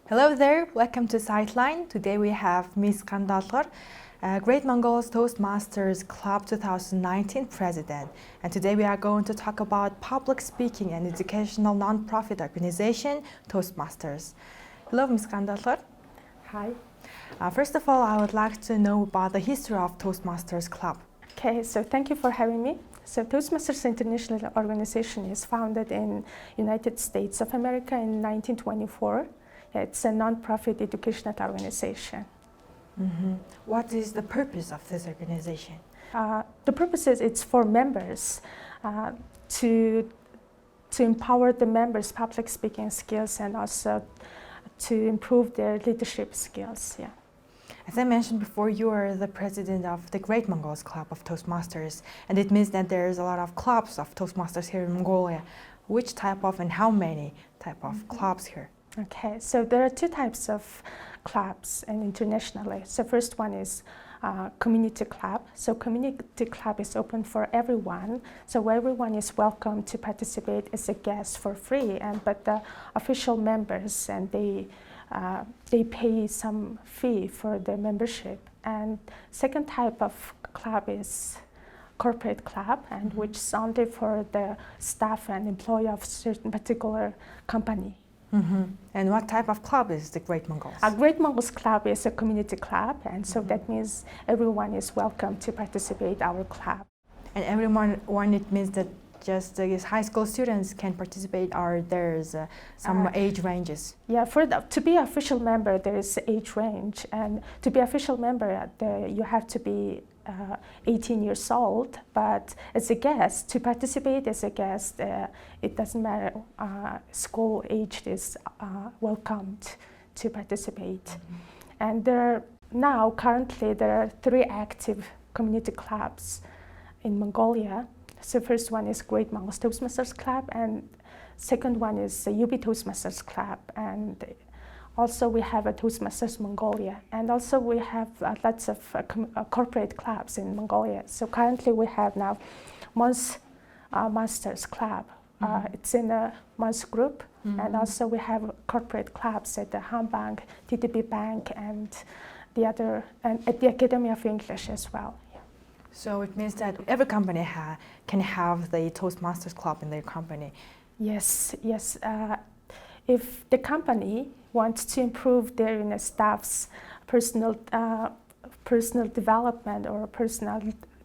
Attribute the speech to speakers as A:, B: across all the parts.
A: Hello there, welcome to Sightline. Today we have Ms. Gandolgor, Great Mongols Toastmasters Club 2019 President. And today we are going to talk about public speaking and educational non-profit organization, Toastmasters. Hello, Ms. Gandolgor.
B: Hi.
A: First of all, I would like to know about the history of Toastmasters Club.
B: Okay, so thank you for having me. So Toastmasters International Organization is founded in United States of America in 1924. It's a non-profit educational organization.
A: Mm-hmm. What is the purpose of this organization?
B: The purpose is it's for members to empower the members' public speaking skills and also to improve their leadership skills. Yeah.
A: As I mentioned before, you are the president of the Great Mongols Club of Toastmasters, and it means that there's a lot of clubs of Toastmasters here in Mongolia. Which type of and how many type of clubs here?
B: Okay, so there are two types of clubs and internationally. So first one is community club. So community club is open for everyone. So everyone is welcome to participate as a guest for free. But the official members and they pay some fee for their membership. And second type of club is corporate club, and which is only for the staff and employee of certain particular company.
A: Mm-hmm. And what type of club is the Great Mongols?
B: A Great Mongols Club is a community club, and so that means everyone is welcome to participate in our club.
A: And everyone, it means that just high school students can participate, or there's some age ranges?
B: Yeah, to be an official member, there is age range, and to be official member, you have to be 18 years old, but as a guest, to participate as a guest, it doesn't matter, school age is welcomed to participate. Mm-hmm. And currently there are 3 active community clubs in Mongolia. So first one is Great Mongols Toastmasters Club, and second one is the UB Toastmasters Club, and also we have a Toastmasters Mongolia, and also we have lots of corporate clubs in Mongolia. So currently we have now Mons Masters Club. It's in a Mons group, and also we have corporate clubs at the Han Bank, TTB Bank, and at the Academy of English as well.
A: So it means that every company can have the Toastmasters Club in their company.
B: Yes. If the company wants to improve their staff's personal development or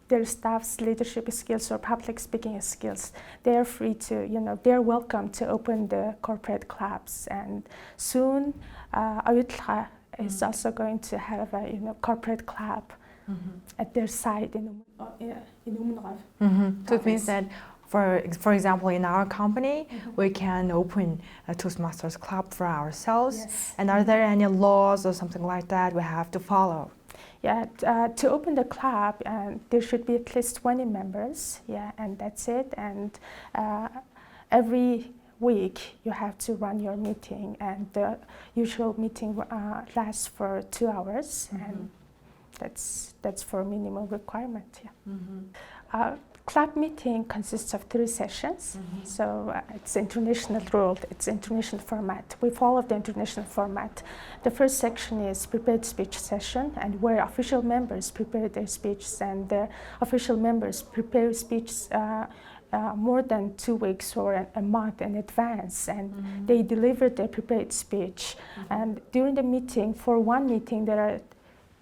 B: their staff's leadership skills or public speaking skills, they are free to, they're welcome to open the corporate clubs. And soon, Ayutthaya is also going to have a corporate club at their site in Umnov.
A: So it means that, for example, in our company, we can open a Toastmasters Club for ourselves.
B: Yes.
A: And are there any laws or something like that we have to follow?
B: Yeah, to open the club, there should be at least 20 members. Yeah, and that's it. And every week you have to run your meeting, and the usual meeting lasts for 2 hours, and that's for minimum requirement. Yeah. Club meeting consists of 3 sessions, so it's international rule, it's international format. We follow the international format. The first section is prepared speech session, and where official members prepare their speeches, and the official members prepare speeches more than 2 weeks or a month in advance, and they deliver their prepared speech. And during the meeting, for one meeting, there are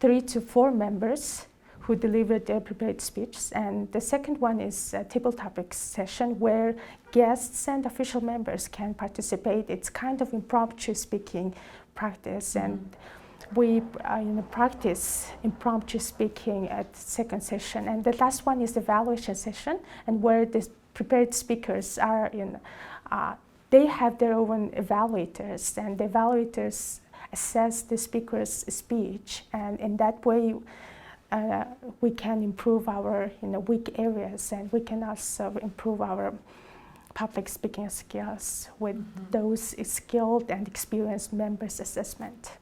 B: 3 to 4 members who delivered their prepared speeches. And the second one is a table topics session where guests and official members can participate. It's kind of impromptu speaking practice, and we practice impromptu speaking at the second session. And the last one is the evaluation session, and where the prepared speakers are they have their own evaluators, and the evaluators assess the speaker's speech, and in that way we can improve our weak areas, and we can also improve our public speaking skills with those skilled and experienced members' assessment.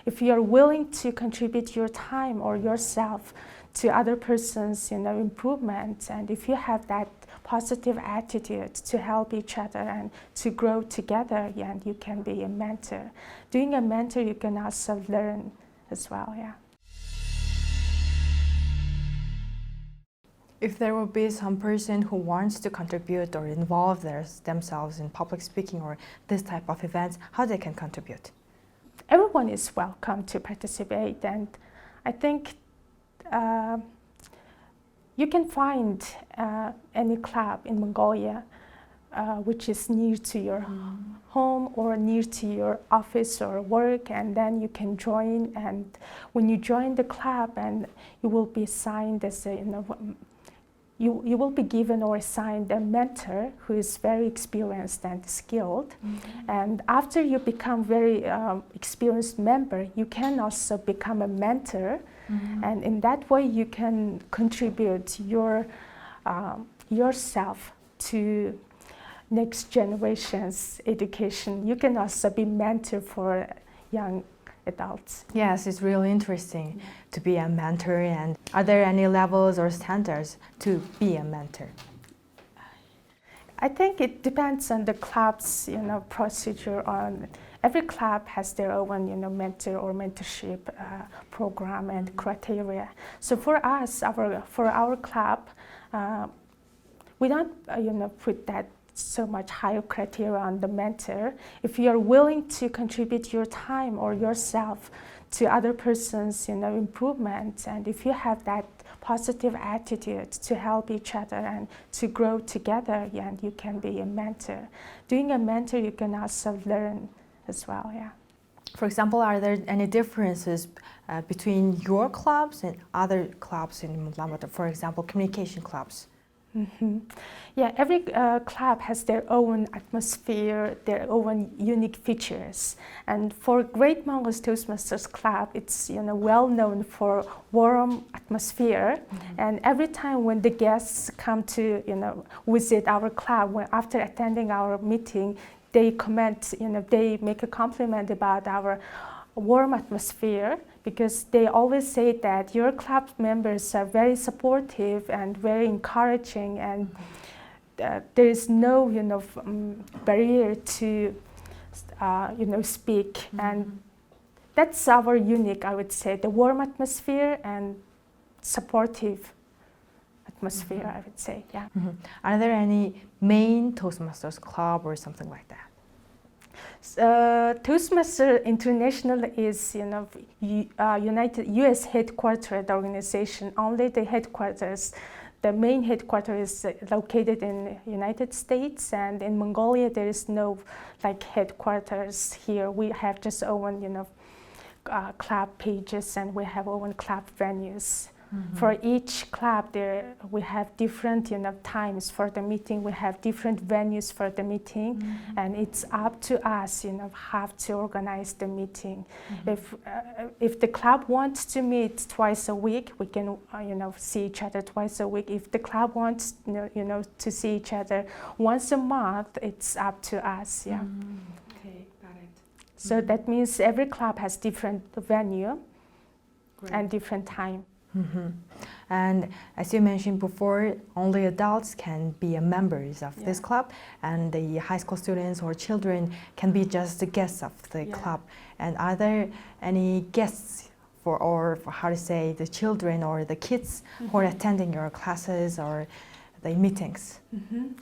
B: If you're willing to contribute your time or yourself to other person's improvement, and if you have that positive attitude to help each other and to grow together, and you can be a mentor. Doing a mentor, you can also learn as well.
A: If there will be some person who wants to contribute or involve themselves in public speaking or this type of events, how they can contribute?
B: Everyone is welcome to participate, and I think you can find any club in Mongolia which is near to your home or near to your office or work, and then you can join. And when you join the club, and you will be assigned as a you will be given or assigned a mentor who is very experienced and skilled. And after you become very experienced member, you can also become a mentor. And in that way you can contribute yourself to next generation's education. You can also be mentor for young adults.
A: Yes, it's really interesting to be a mentor. And are there any levels or standards to be a mentor?
B: I think it depends on the club's procedure. On every club has their own mentor or mentorship program and criteria. So for us, for our club, we don't put that so much higher criteria on the mentor. If you are willing to contribute your time or yourself to other person's improvement, and if you have that positive attitude to help each other and to grow together, and you can be a mentor. Doing a mentor, you can also learn as well.
A: For example, are there any differences between your clubs and other clubs in Ulaanbaatar? For example, communication clubs.
B: Yeah, every club has their own atmosphere, their own unique features. And for Great Mongols Toastmasters Club, it's well known for warm atmosphere. And every time when the guests come to visit our club, after attending our meeting, they comment, they make a compliment about our warm atmosphere, because they always say that your club members are very supportive and very encouraging, and there is no barrier to speak. And that's our unique, I would say, the warm atmosphere and supportive atmosphere, I would say.
A: Are there any main Toastmasters club or something like that?
B: Toastmasters International is United U.S. headquartered organization. Only the headquarters, the main headquarters is located in United States, and in Mongolia there is no headquarters here. We have just own club pages, and we have own club venues. For each club, we have different times for the meeting. We have different venues for the meeting, and it's up to us how to organize the meeting. If the club wants to meet twice a week, we can see each other twice a week. If the club wants to see each other once a month, it's up to us.
A: Okay, got it.
B: So that means every club has different venue and different time.
A: And as you mentioned before, only adults can be members of this club, and the high school students or children can be just the guests of the club. And are there any guests or how to say, the children or the kids who are attending your classes or the meetings?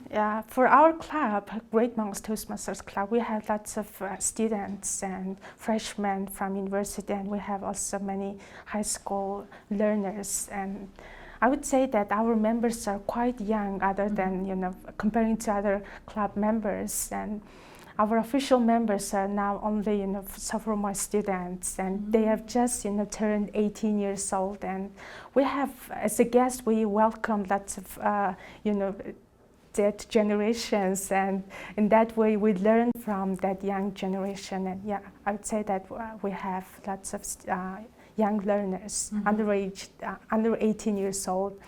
B: Yeah, for our club, Great Mongols Toastmasters Club, we have lots of students and freshmen from university, and we have also many high school learners. And I would say that our members are quite young, other than comparing to other club members. And our official members are now only sophomore students, and they have just turned 18 years old. And we have, as a guest, we welcome lots of that generations, and in that way we learn from that young generation. And I would say that we have lots of young learners, under 18 years old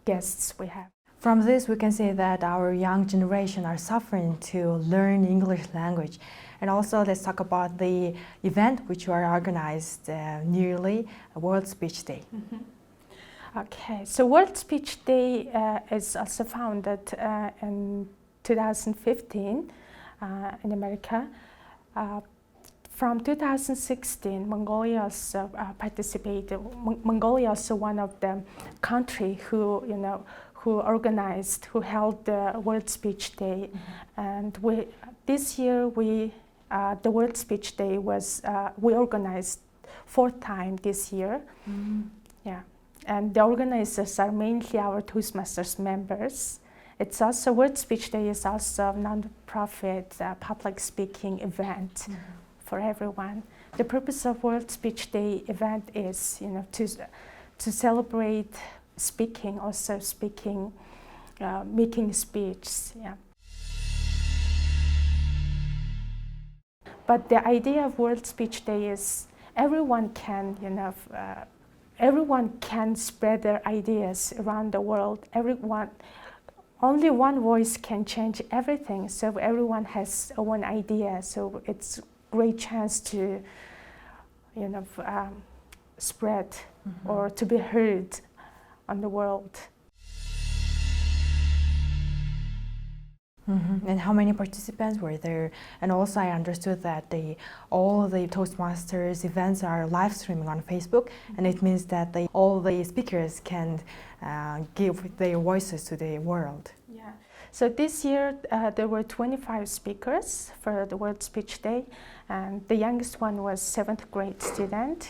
B: guests we have.
A: From this, we can say that our young generation are suffering to learn English language. And also, let's talk about the event which you are organized nearly, World Speech Day.
B: Okay, so World Speech Day is also founded in 2015 in America. From 2016, Mongolia also participated. Mongolia also one of the country who who held the World Speech Day, and this year the World Speech Day was we organized fourth time this year. Yeah, and the organizers are mainly our Toastmasters members. It's also World Speech Day is also a non-profit public speaking event for everyone. The purpose of World Speech Day event is to celebrate speaking, also speaking, making speech. Yeah. But the idea of World Speech Day is everyone can everyone can spread their ideas around the world. Only one voice can change everything. So everyone has one idea. So it's a great chance to, spread or to be heard on the world.
A: And how many participants were there? And also I understood that all the Toastmasters events are live streaming on Facebook, and it means that all the speakers can give their voices to the world.
B: Yeah. So this year there were 25 speakers for the World Speech Day, and the youngest one was 7th grade student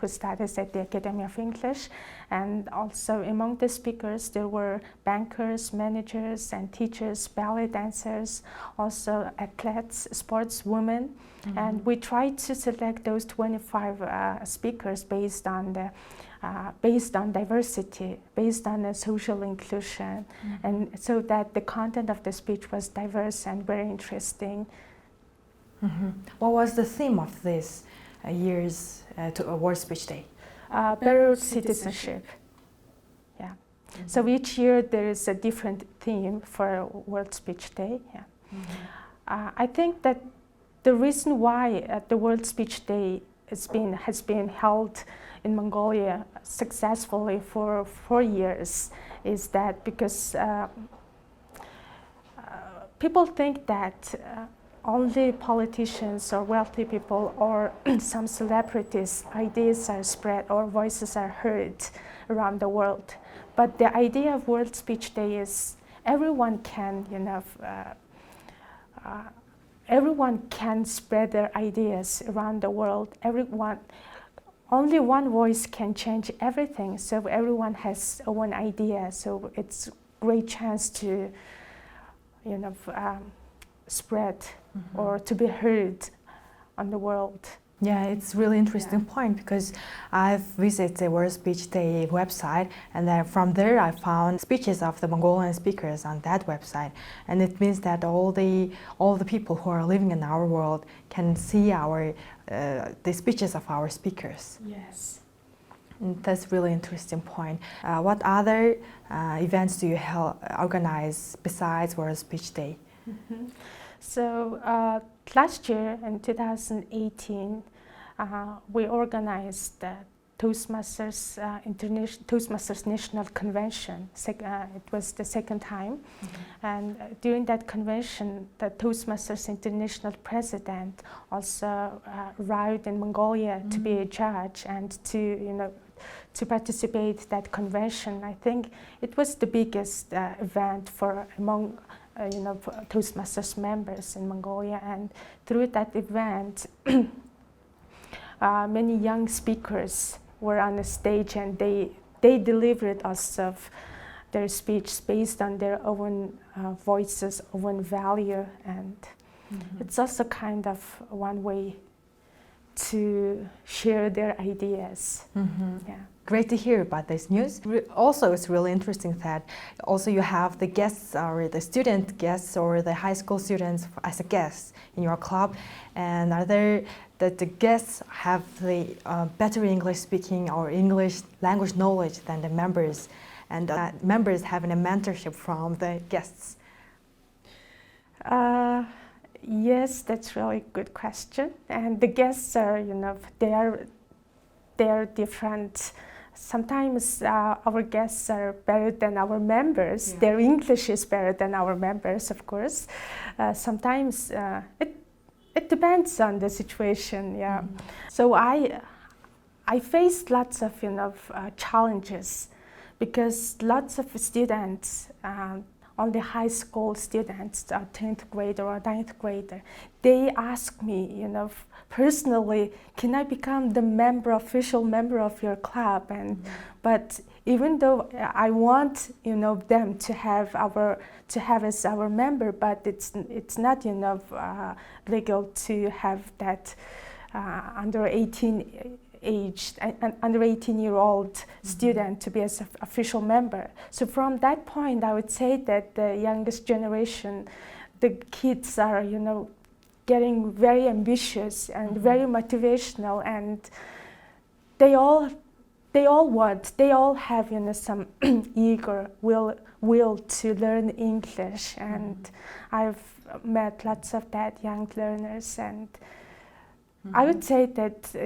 B: who studies at the Academy of English. And also among the speakers there were bankers, managers and teachers, ballet dancers, also athletes, sportswomen. And we tried to select those 25 speakers based on diversity, based on the social inclusion, and so that the content of the speech was diverse and very interesting.
A: What was the theme of this year's World Speech Day?
B: Better citizenship. Yeah. So each year there is a different theme for World Speech Day. Yeah. I think that the reason why the World Speech Day has been held in Mongolia successfully for 4 years is that because people think that only politicians or wealthy people or some celebrities' ideas are spread or voices are heard around the world. But the idea of World Speech Day is everyone can, everyone can spread their ideas around the world. Only one voice can change everything. So everyone has one idea. So it's a great chance to, spread or to be heard on the world.
A: Yeah, it's really interesting point because I've visited the World Speech Day website, and then from there I found speeches of the Mongolian speakers on that website, and it means that all the people who are living in our world can see the speeches of our speakers.
B: Yes.
A: And that's really interesting point. What other events do you organize besides World Speech Day?
B: So last year in 2018, we organized the Toastmasters Toastmasters National Convention. It was the second time, and during that convention, the Toastmasters International President also arrived in Mongolia to be a judge and to participate that convention. I think it was the biggest event among Toastmasters members in Mongolia, and through that event many young speakers were on the stage, and they delivered us of their speech based on their own voices, own value, and it's also kind of one way to share their ideas. Yeah.
A: Great to hear about this news. Also, it's really interesting that also you have the guests or the student guests or the high school students as a guest in your club. And are there that the guests have the better English speaking or English language knowledge than the members, and members having a mentorship from the guests?
B: Yes, that's really a good question. And the guests are, they are different sometimes our guests are better than our members.
A: Yeah.
B: Their English is better than our members, of course. Sometimes it depends on the situation. Yeah.
A: Mm-hmm.
B: So I faced lots of challenges, because lots of students, only high school students, 10th grader or 9th grader, they ask me, personally, can I become the official member of your club? And but even though I want, them to have as our member, but it's not legal to have that under 18 aged, an under 18-year-old student to be an official member. So from that point, I would say that the youngest generation, the kids are, getting very ambitious and very motivational, and they all have, some eager will to learn English, and I've met lots of that young learners, and I would say that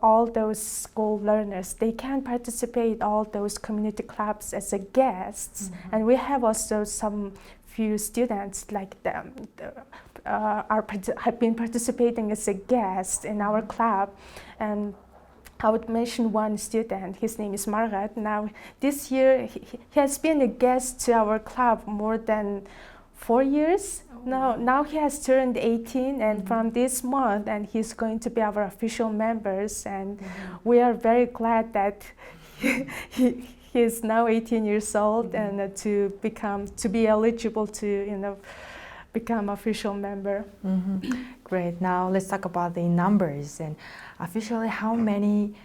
B: all those school learners, they can participate all those community clubs as a guests, and we have also some few students like them have been participating as a guest in our club. And I would mention one student. His name is Margaret. Now this year he has been a guest to our club more than 4 years. Now he has turned 18, and from this month, and he's going to be our official members, and we are very glad that he is now 18 years old and to be eligible to become official member.
A: Great. Now let's talk about the numbers, and officially how many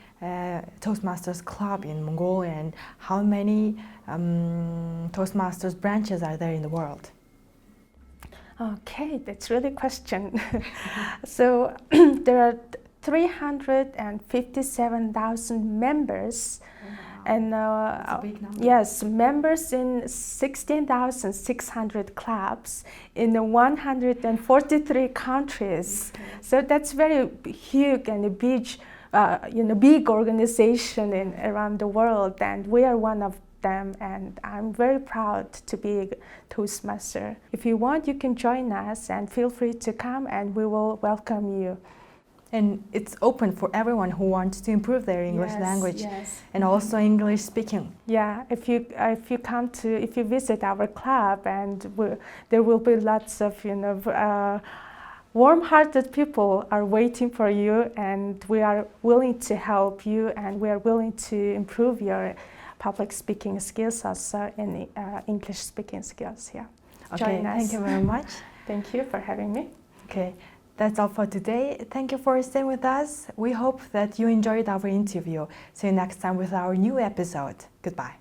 A: Toastmasters club in Mongolia, and how many Toastmasters branches are there in the world?
B: Okay, that's really a question. So there are 357,000 members, and
A: That's a big number.
B: yes, members in 16,600 clubs in 143 countries.
A: Okay.
B: So that's very huge and a big organization around the world, and we are one of them, and I'm very proud to be a Toastmaster. If you want, you can join us, and feel free to come, and we will welcome you.
A: And it's open for everyone who wants to improve their English language, and also English speaking.
B: Yeah, if you visit our club, and there will be lots of warm-hearted people are waiting for you, and we are willing to help you, and we are willing to improve your public speaking skills also, and English speaking skills. Yeah.
A: Okay,
B: Join us.
A: thank you very much.
B: Thank you for having me.
A: Okay, that's all for today. Thank you for staying with us. We hope that you enjoyed our interview. See you next time with our new episode. Goodbye.